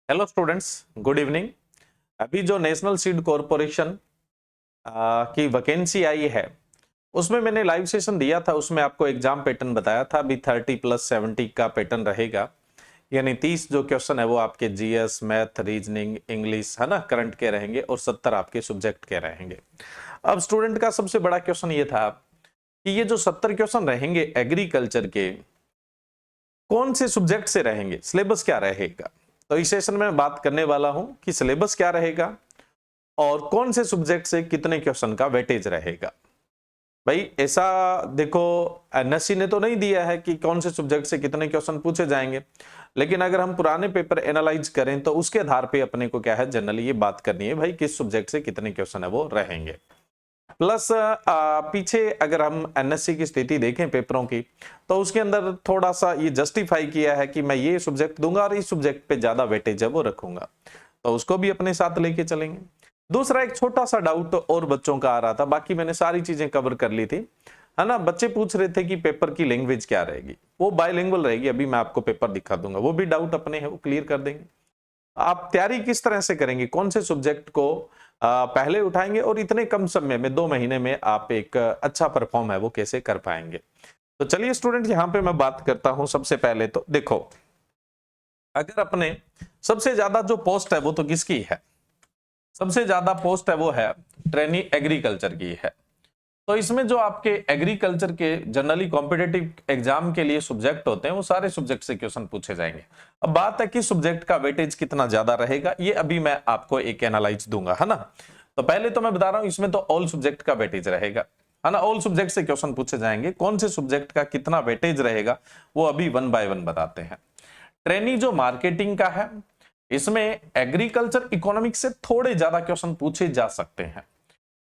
Hello students, good evening. अभी जो national seed corporation की वैकेंसी आई है उसमें मैंने लाइव सेशन दिया था। उसमें आपको एग्जाम पैटर्न बताया था। अभी 30+70 का पैटर्न रहेगा, यानी 30 जो क्वेश्चन है वो आपके जीएस, मैथ, रीजनिंग, इंग्लिश है ना, करंट के रहेंगे और 70 आपके सब्जेक्ट के रहेंगे। अब स्टूडेंट का सबसे बड़ा क्वेश्चन ये था कि ये जो 70 क्वेश्चन रहेंगे एग्रीकल्चर के, कौन से सब्जेक्ट से रहेंगे, सिलेबस क्या रहेगा। तो इस सेशन में बात करने वाला हूं कि सिलेबस क्या रहेगा और कौन से सब्जेक्ट से कितने क्वेश्चन का वेटेज रहेगा। भाई ऐसा देखो, एनएससी ने तो नहीं दिया है कि कौन से सब्जेक्ट से कितने क्वेश्चन पूछे जाएंगे, लेकिन अगर हम पुराने पेपर एनालाइज करें तो उसके आधार पे अपने को क्या है, जनरली ये बात करनी है भाई किस सब्जेक्ट से कितने क्वेश्चन है वो रहेंगे। प्लस पीछे अगर हम एनएससी की स्थिति देखें पेपरों की, तो उसके अंदर थोड़ा सा ये जस्टिफाई किया है कि मैं ये सब्जेक्ट दूंगा और इस सब्जेक्ट पे ज्यादा वेटेज है वो रखूंगा, तो उसको भी अपने साथ लेके चलेंगे। दूसरा एक छोटा सा डाउट और बच्चों का आ रहा था, बाकी मैंने सारी चीजें कवर कर ली थी, है ना। बच्चे पूछ रहे थे कि पेपर की लैंग्वेज क्या रहेगी। वो बायलिंगुअल रहेगी। अभी मैं आपको पेपर दिखा दूंगा, वो भी डाउट अपने है वो क्लियर कर देंगे। आप तैयारी किस तरह से करेंगे, कौन से सब्जेक्ट को पहले उठाएंगे और इतने कम समय में 2 महीने में आप एक अच्छा परफॉर्म है वो कैसे कर पाएंगे। तो चलिए स्टूडेंट, यहां पे मैं बात करता हूं। सबसे पहले तो देखो, अगर अपने सबसे ज्यादा जो पोस्ट है वो तो किसकी है, सबसे ज्यादा पोस्ट है वो है ट्रेनी एग्रीकल्चर की है। तो इसमें जो आपके एग्रीकल्चर के जनरली कॉम्पिटेटिव एग्जाम के लिए सब्जेक्ट होते हैं वो सारे सब्जेक्ट से क्वेश्चन पूछे जाएंगे। अब बात है कि सब्जेक्ट का वेटेज कितना ज्यादा रहेगा, ये अभी मैं आपको एक एनालाइज दूंगा, है ना। तो पहले तो मैं बता रहा हूं, इसमें तो ऑल सब्जेक्ट का वेटेज रहेगा, है ना। ऑल सब्जेक्ट से क्वेश्चन पूछे जाएंगे। कौन से सब्जेक्ट का कितना वेटेज रहेगा वो अभी 1 बाय 1 बताते हैं। ट्रेनी जो मार्केटिंग का है, इसमें एग्रीकल्चर इकोनॉमिक्स से थोड़े ज्यादा क्वेश्चन पूछे जा सकते हैं।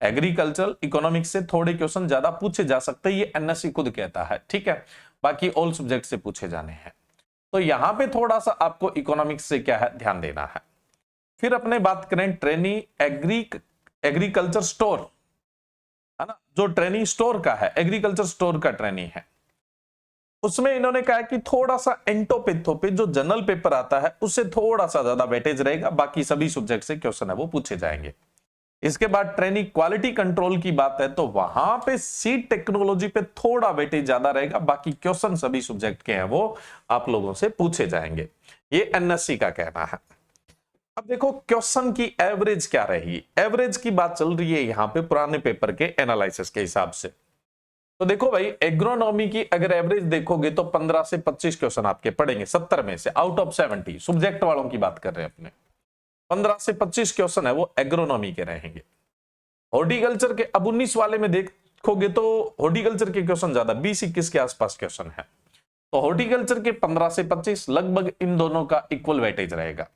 एग्रीकल्चरल इकोनॉमिक्स से थोड़े क्वेश्चन ज्यादा पूछे जा सकते हैं, ये एनएससी खुद कहता है, ठीक है। बाकी ऑल सब्जेक्ट से पूछे जाने हैं, तो यहां पे थोड़ा सा आपको इकोनॉमिक्स से क्या है ध्यान देना है। फिर अपने बात करें ट्रेनी एग्रीकल्चर स्टोर, है ना। जो ट्रेनी स्टोर का है, एग्रीकल्चर स्टोर का ट्रेनी है, उसमें इन्होंने कहा कि थोड़ा सा एंटोपेथो पे जो जनरल पेपर आता है उससे थोड़ा सा ज्यादा वेटेज रहेगा, बाकी सभी सब्जेक्ट से क्वेश्चन है वो पूछे जाएंगे। इसके बाद ट्रेनिंग क्वालिटी कंट्रोल की बात है तो वहां पे सीड टेक्नोलॉजी पे थोड़ा वेटेज ज्यादा रहेगा, बाकी क्वेश्चन सभी सब्जेक्ट के हैं वो आप लोगों से पूछे जाएंगे, ये एनएससी का कहना है। अब देखो क्वेश्चन की एवरेज क्या रहेगी। एवरेज की बात चल रही है यहां पे पुराने पेपर के एनालिसिस के हिसाब से। तो देखो भाई, एग्रोनॉमी की अगर एवरेज देखोगे तो 15 से 25 क्वेश्चन आपके पड़ेंगे 70 में से, आउट ऑफ 70 सब्जेक्ट वालों की बात कर रहे हैं अपने। 15 से 25 क्वेश्चन है वो एग्रोनॉमी के रहेंगे। हॉर्टिकल्चर के अब 19 वाले में देखोगे तो हॉर्टिकल्चर के क्वेश्चन ज्यादा 20-21 के आसपास क्वेश्चन है। तो हॉर्टिकल्चर के 15 से 25 लगभग इन दोनों का इक्वल वेटेज रहेगा।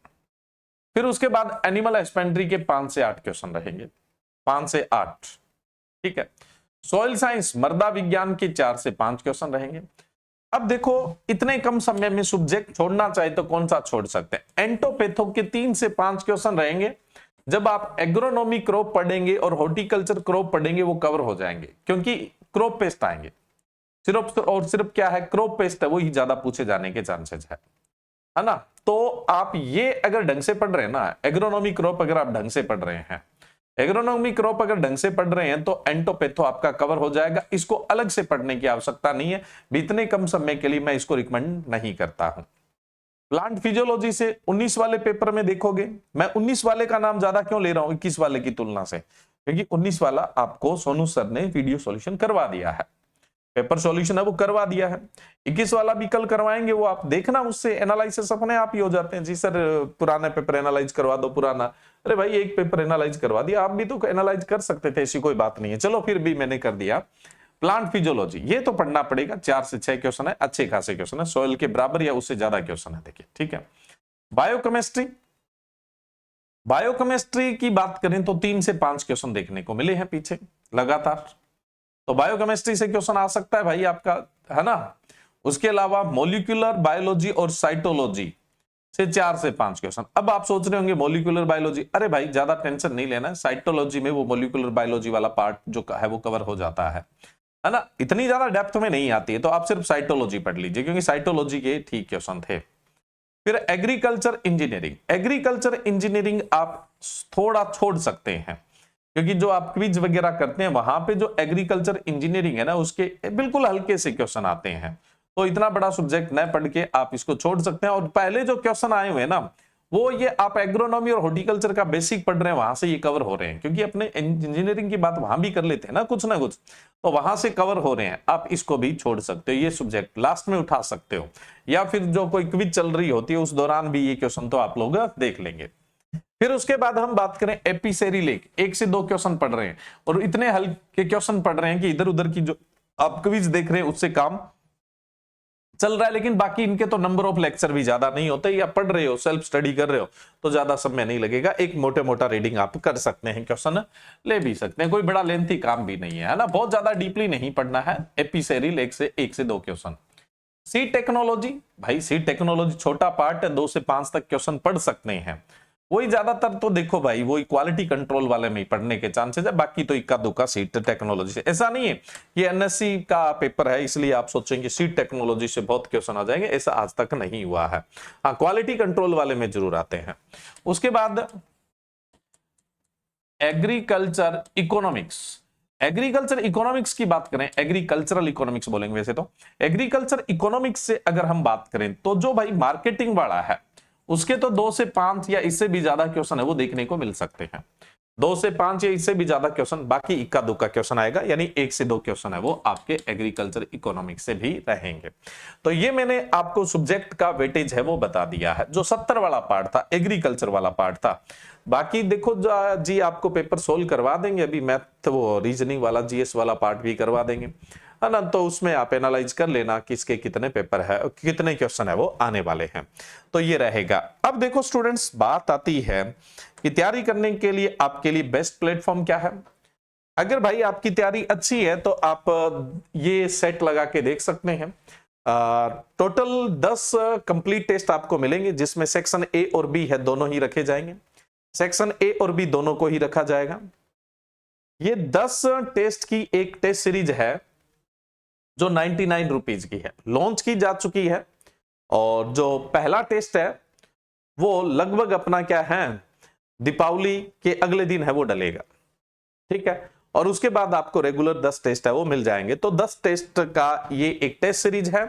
फिर उसके बाद एनिमल हस्बेंड्री के 5 से 8 क्वेश्चन रहेंगे, 5 से 8, ठीक है। सॉइल साइंस मृदा विज्ञान के 4 से 5 क्वेश्चन रहेंगे। अब देखो, इतने कम समय में सब्जेक्ट छोड़ना चाहे तो कौन सा छोड़ सकते हैं। एंटोपेथो के 3 से 5 क्वेश्चन रहेंगे। जब आप एग्रोनॉमी क्रॉप पढ़ेंगे और हॉर्टिकल्चर क्रॉप पढ़ेंगे वो कवर हो जाएंगे, क्योंकि क्रॉप पेस्ट आएंगे सिर्फ और सिर्फ क्या है, क्रॉप पेस्ट है, वो ही ज्यादा पूछे जाने के चांसेस है ना। तो आप ये अगर ढंग से पढ़ रहे हैं ना, एग्रोनॉमी क्रॉप अगर आप ढंग से पढ़ रहे हैं, एग्रोनॉमी क्रॉप अगर ढंग से पढ़ रहे हैं तो एंटोपेथो आपका कवर हो जाएगा। इसको अलग से पढ़ने की आवश्यकता नहीं है, इतने कम समय के लिए मैं इसको रिकमेंड नहीं करता हूं। प्लांट फिजियोलॉजी से 19 वाले पेपर में देखोगे, मैं 19 वाले का नाम ज्यादा क्यों ले रहा हूं 21 वाले की तुलना से, क्योंकि 19 वाला आपको सोनू सर ने वीडियो सॉल्यूशन करवा दिया है, पेपर सॉल्यूशन है वो करवा दिया है। 21 वाला भी कल करवाएंगे, वो आप देखना, उससे एनालिसिस अपने आप ही हो जाते हैं। जी सर पुराना पेपर एनालाइज करवा दो, पुराना, अरे भाई एक पेपर एनालाइज करवा दिया, आप भी तो एनालाइज कर सकते थे, ऐसी कोई बात नहीं है। चलो फिर भी मैंने कर दिया। प्लांट फिजियोलॉजी ये तो पढ़ना पड़ेगा, 4 से 6 क्वेश्चन है, अच्छे खासे क्वेश्चन है, सॉइल के बराबर या उससे ज्यादा क्वेश्चन है, देखिए, ठीक है। बायोकेमिस्ट्री, बायोकेमिस्ट्री की बात करें तो 3 से 5 क्वेश्चन देखने को मिले हैं पीछे लगातार, तो बायोकेमिस्ट्री से क्वेश्चन आ सकता है भाई आपका, है ना। उसके अलावा मॉलिक्यूलर बायोलॉजी और साइटोलॉजी से 4 से 5 क्वेश्चन। अब आप सोच रहे होंगे मॉलिक्यूलर बायोलॉजी, अरे भाई ज्यादा टेंशन नहीं लेना है, साइटोलॉजी में वो मॉलिक्यूलर बायोलॉजी वाला पार्ट जो है वो कवर हो जाता है ना, इतनी ज्यादा डेप्थ में नहीं आती है, तो आप सिर्फ साइटोलॉजी पढ़ लीजिए, क्योंकि साइटोलॉजी के ठीक क्वेश्चन थे। फिर एग्रीकल्चर इंजीनियरिंग आप थोड़ा छोड़ सकते हैं, क्योंकि जो आप क्विज वगैरह करते हैं वहां पे जो एग्रीकल्चर इंजीनियरिंग है ना, उसके बिल्कुल हल्के से क्वेश्चन आते हैं, तो इतना बड़ा सब्जेक्ट न पढ़ के आप इसको छोड़ सकते हैं। और पहले जो क्वेश्चन आए हुए हैं ना, वो ये आप एग्रोनॉमी और हॉर्टिकल्चर का बेसिक पढ़ रहे हैं, वहां से ये कवर हो रहे हैं, क्योंकि अपने इंजीनियरिंग की बात वहां भी कर लेते हैं ना कुछ, तो वहां से कवर हो रहे हैं। आप इसको भी छोड़ सकते हो, ये सब्जेक्ट लास्ट में उठा सकते हो, या फिर जो कोई क्विज चल रही होती है उस दौरान भी ये क्वेश्चन तो आप लोग देख लेंगे। फिर उसके बाद हम बात करें एपिसेरी लेक, 1 से 2 क्वेश्चन पढ़ रहे हैं और इतने हल्के क्वेश्चन पढ़ रहे हैं कि इधर उधर की जो आप क्विज देख रहे हैं उससे काम चल रहा है, लेकिन बाकी इनके तो नंबर ऑफ लेक्चर भी ज्यादा नहीं होते, या पढ़ रहे हो सेल्फ स्टडी कर रहे हो तो ज्यादा समय नहीं लगेगा, एक मोटे मोटा रीडिंग आप कर सकते हैं, क्वेश्चन ले भी सकते हैं, कोई बड़ा लेंथी काम भी नहीं है ना, बहुत ज्यादा डीपली नहीं पढ़ना है। एपिसेरी लेक से 1 से 2 क्वेश्चन। सी टेक्नोलॉजी, भाई सी टेक्नोलॉजी छोटा पार्ट है, 2 से 5 तक क्वेश्चन पढ़ सकते हैं, वही ज्यादातर तो देखो भाई वही क्वालिटी कंट्रोल वाले में ही पढ़ने के चांसेस है, बाकी तो इक्का दुक्का सीट टेक्नोलॉजी से। ऐसा नहीं है कि एनएससी का पेपर है इसलिए आप सोचेंगे सीट टेक्नोलॉजी से बहुत क्वेश्चन आ जाएंगे, ऐसा आज तक नहीं हुआ है। हाँ, क्वालिटी कंट्रोल वाले में जरूर आते हैं। उसके बाद एग्रीकल्चर इकोनॉमिक्स, एग्रीकल्चर इकोनॉमिक्स की बात करें, एग्रीकल्चरल इकोनॉमिक्स बोलेंगे वैसे तो, एग्रीकल्चर इकोनॉमिक्स से अगर हम बात करें तो जो भाई मार्केटिंग वाला है उसके तो 2 से 5 या इससे भी ज्यादा क्वेश्चन है वो देखने को मिल सकते हैं, 2 से 5 या इससे भी ज्यादा क्वेश्चन, बाकी इक्का दुक्का क्वेश्चन आएगा, यानी 1 से 2 क्वेश्चन है वो आपके एग्रीकल्चर इकोनॉमिक्स से भी रहेंगे। तो ये मैंने आपको सब्जेक्ट का वेटेज है वो बता दिया है, जो 70 वाला पार्ट था एग्रीकल्चर वाला पार्ट था। बाकी देखो जी आपको पेपर सोल्व करवा देंगे, अभी मैथ वो रीजनिंग वाला जीएस वाला पार्ट भी करवा देंगे, है ना, तो उसमें आप एनालाइज कर लेना किसके कितने पेपर है और कितने क्वेश्चन है वो आने वाले हैं, तो ये रहेगा। अब देखो स्टूडेंट्स, बात आती है कि तैयारी करने के लिए आपके लिए बेस्ट प्लेटफॉर्म क्या है। अगर भाई आपकी तैयारी अच्छी है तो आप ये सेट लगा के देख सकते हैं। टोटल 10 कंप्लीट टेस्ट आपको मिलेंगे, जिसमें सेक्शन ए और बी है दोनों ही रखे जाएंगे, सेक्शन ए और बी दोनों को ही रखा जाएगा। ये 10 टेस्ट की एक टेस्ट सीरीज है जो 99 रुपीज की है, लॉन्च की जा चुकी है, और जो पहला टेस्ट है वो लगभग अपना क्या है दीपावली के अगले दिन है वो डलेगा, ठीक है, और उसके बाद आपको रेगुलर 10 टेस्ट है वो मिल जाएंगे। तो 10 टेस्ट का ये एक टेस्ट सीरीज है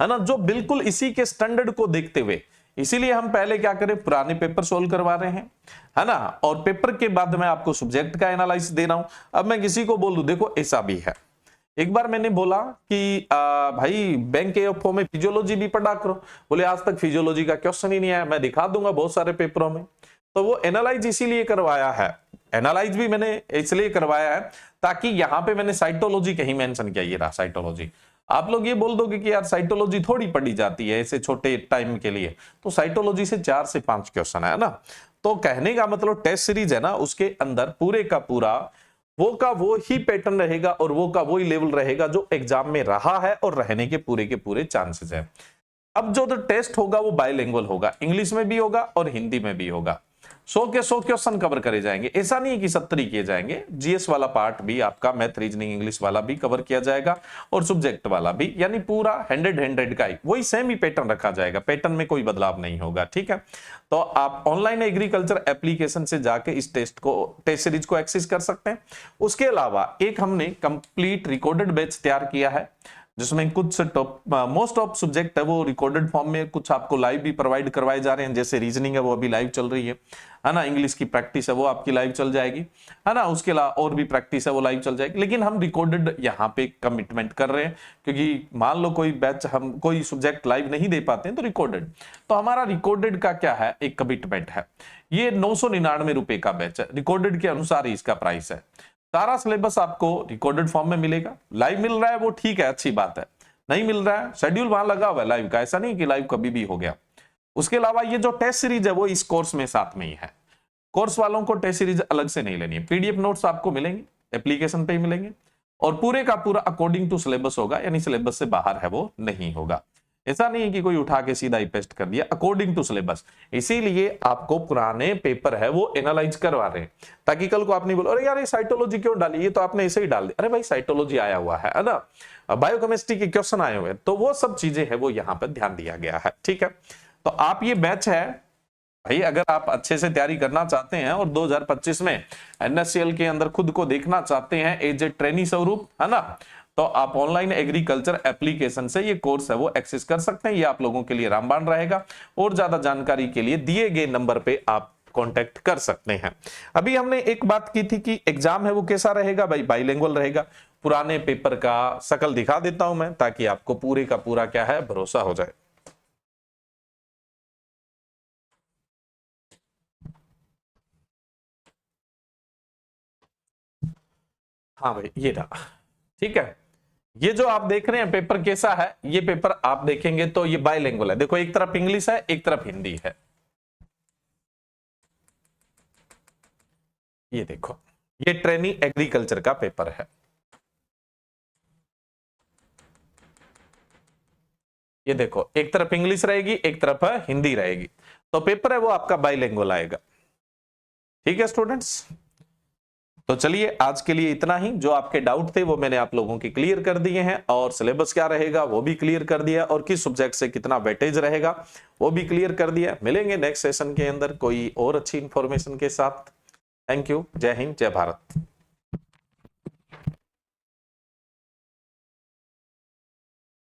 ना, जो बिल्कुल इसी के स्टैंडर्ड को देखते हुए, इसीलिए हम पहले क्या करें पुराने पेपर सोल्व करवा रहे हैं, है ना, और पेपर के बाद मैं आपको सब्जेक्ट का एनालिसिस दे रहा हूं। अब मैं किसी को बोल दूं देखो ऐसा भी है, एक बार मैंने बोला कि भाई बैंक एएफओ में फिजियोलॉजी भी पढ़ा करो, बोले आज तक फिजियोलॉजी का क्वेश्चन ही नहीं आया, मैं दिखा दूंगा बहुत सारे पेपरों में। तो वो एनालाइज इसीलिए करवाया है, एनालाइज भी मैंने इसलिए करवाया है ताकि यहाँ पे मैंने साइटोलॉजी कहीं मेंशन किया, ये रहा साइटोलॉजी। आप लोग ये बोल दोगे कि यार साइटोलॉजी थोड़ी पढ़ी जाती है ऐसे छोटे टाइम के लिए, तो साइटोलॉजी से 4 से 5 क्वेश्चन है ना, तो कहने का मतलब टेस्ट सीरीज है ना, उसके अंदर पूरे का पूरा वो ही पैटर्न रहेगा और वो का वही लेवल रहेगा जो एग्जाम में रहा है और रहने के पूरे चांसेस है। अब जो तो टेस्ट होगा वो बायलिंगुअल होगा, इंग्लिश में भी होगा और हिंदी में भी होगा, 100 के 100 क्वेश्चन कवर करे जाएंगे, ऐसा नहीं है कि 70 किए जाएंगे, जीएस वाला पार्ट भी आपका मैथ रीजनिंग इंग्लिश वाला भी कवर किया जाएगा और सब्जेक्ट वाला भी, यानी पूरा 100 का ही वही सेम ही पैटर्न रखा जाएगा, पैटर्न में कोई बदलाव नहीं होगा, ठीक है। तो आप ऑनलाइन एग्रीकल्चर एप्लीकेशन से जाके इस टेस्ट सीरीज को एक्सेस कर सकते हैं। उसके अलावा एक हमने कंप्लीट रिकॉर्डेड बैच तैयार किया है, जिसमें कुछ मोस्ट ऑफ सब्जेक्ट है वो रिकॉर्डेड फॉर्म में, कुछ आपको लाइव भी प्रोवाइड करवाए जा रहे हैं, जैसे रीजनिंग है वो अभी लाइव चल रही है ना, इंग्लिश की प्रैक्टिस है वो आपकी लाइव चल जाएगी, है ना, उसके अलावा और भी प्रैक्टिस है वो लाइव चल जाएगी, लेकिन हम रिकॉर्डेड यहाँ पे कमिटमेंट कर रहे हैं, क्योंकि मान लो कोई बैच हम कोई सब्जेक्ट लाइव नहीं दे पाते हैं तो रिकॉर्डेड, तो हमारा रिकॉर्डेड का क्या है एक कमिटमेंट है, ये 999 रुपए का बैच है, रिकॉर्डेड के अनुसार ही इसका प्राइस है। सारा सिलेबस आपको रिकॉर्डेड फॉर्म में मिलेगा, लाइव मिल रहा है वो ठीक है अच्छी बात है, नहीं मिल रहा है शेड्यूल वहां लगा हुआ है लाइव का, ऐसा नहीं कि लाइव कभी भी हो गया। उसके अलावा ये जो टेस्ट सीरीज है वो इस कोर्स में साथ में ही है, कोर्स वालों को टेस्ट सीरीज अलग से नहीं लेनी है, पीडीएफ नोट्स आपको मिलेंगे एप्लीकेशन पे ही मिलेंगे, और पूरे का पूरा अकॉर्डिंग टू सिलेबस होगा, यानी सिलेबस से बाहर है वो नहीं होगा, ऐसा नहीं है कि कोई उठा के सीधा ही पेस्ट कर दिया, अकॉर्डिंग टू सिलेबस। इसीलिए आपको पुराने पेपर है वो एनालाइज करवा रहे हैं, ताकि कल को आप नहीं बोलो अरे यार ये साइटोलॉजी क्यों डाली, ये तो आपने ऐसे ही डाल दिया, अरे भाई साइटोलॉजी आया हुआ है ना, बायोकेमिस्ट्री के क्वेश्चन आए हुए हैं, तो वो सब चीजें हैं वो यहाँ पर ध्यान दिया गया है, ठीक है। तो आप ये बैच है भाई, अगर आप अच्छे से तैयारी करना चाहते हैं और 2025 में NSCL के अंदर खुद को देखना चाहते हैं एज ए ट्रेनी स्वरूप, है ना, तो आप ऑनलाइन एग्रीकल्चर एप्लीकेशन से ये कोर्स है वो एक्सेस कर सकते हैं। ये आप लोगों के लिए रामबाण रहेगा। और ज्यादा जानकारी के लिए दिए गए नंबर पे आप कांटेक्ट कर सकते हैं। अभी हमने एक बात की थी कि एग्जाम है वो कैसा रहेगा भाई, बाइलिंगुअल रहेगा। पुराने पेपर का शकल दिखा देता हूं मैं, ताकि आपको पूरे का पूरा क्या है भरोसा हो जाए। हाँ भाई ये रहा, ठीक है। ये जो आप देख रहे हैं पेपर कैसा है, ये पेपर आप देखेंगे तो ये बाइलिंगुअल है। देखो एक तरफ इंग्लिश है, एक तरफ हिंदी है। ये देखो, ये ट्रेनी एग्रीकल्चर का पेपर है। ये देखो एक तरफ इंग्लिश रहेगी, एक तरफ हिंदी रहेगी, तो पेपर है वो आपका बाइलिंगुअल आएगा। ठीक है स्टूडेंट्स, तो चलिए आज के लिए इतना ही। जो आपके डाउट थे वो मैंने आप लोगों के क्लियर कर दिए हैं, और सिलेबस क्या रहेगा वो भी क्लियर कर दिया, और किस सब्जेक्ट से कितना वेटेज रहेगा वो भी क्लियर कर दिया। मिलेंगे नेक्स्ट सेशन के अंदर कोई और अच्छी इंफॉर्मेशन के साथ। Thank you. जय हिंद, जय भारत।